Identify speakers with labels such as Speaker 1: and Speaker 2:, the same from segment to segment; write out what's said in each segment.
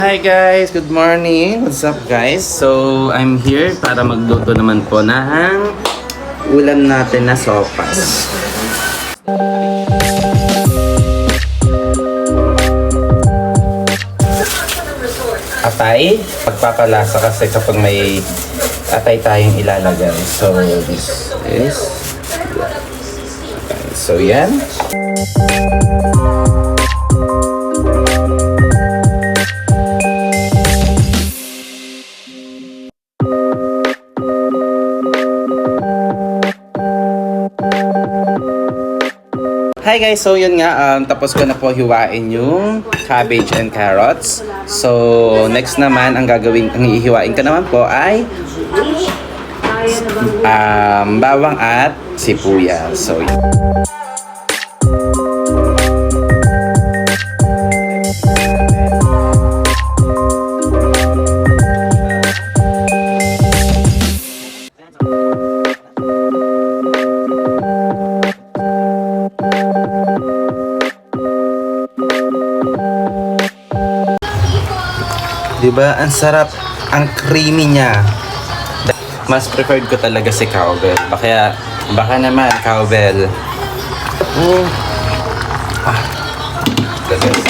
Speaker 1: Hi guys! Good morning! What's up guys? So, I'm here para magluto naman po ng ulam natin na sopas. Atay, pagpapalasa kasi kapag may atay tayong ilalagay. So, this is... So, yan. Hi guys! So yun nga, tapos ko na po hiwain yung cabbage and carrots. So next naman, ang ihiwain ko naman po ay bawang at sibuyas. So diba? Ang sarap, ang creamy niya. Mas preferred ko talaga si cowbell. Baka naman cowbell. The best.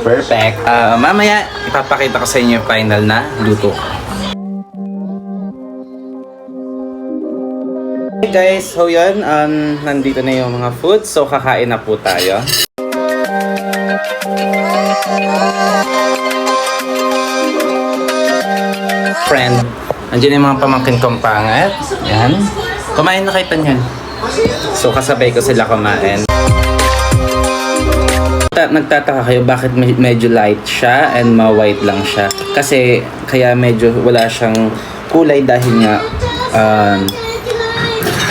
Speaker 1: Perfect. Mamaya ipapakita ko sa inyo yung final na luto. Hey guys, so yun, nandito na yung mga food, so kakain na po tayo. Friend, andyan yung mga pamangkin kong pangat. Yan. Kumain na kayo tanyan. So kasabay ko sila kumain. Nagtataka kayo bakit medyo light siya and ma-white lang siya. Kasi kaya medyo wala siyang kulay dahil nga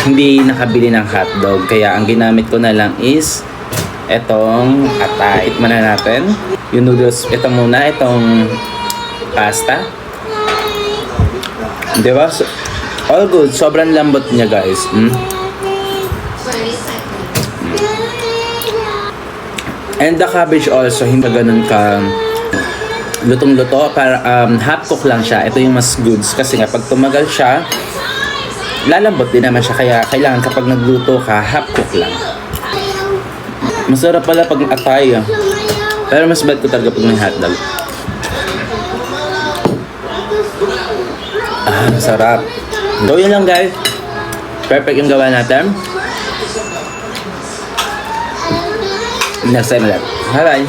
Speaker 1: hindi nakabili ng hotdog. Kaya ang ginamit ko na lang is etong atay. Tikman na natin. Yung noodles, ito muna, itong pasta. Diba? So, all good. Sobrang lambot niya guys. And the cabbage also, hindi ganun ka lutong-luto. Para, half cook lang siya. Ito yung mas goods. Kasi nga pag tumagal siya, lalambot din naman siya, kaya kailangan kapag nagluto ka, half cook lang. Masarap pala pag atay. Pero mas bad ko talaga pag may hotdog. Masarap. Gawin lang guys. Perfect yung gawa natin. Next time ulit. Bye bye.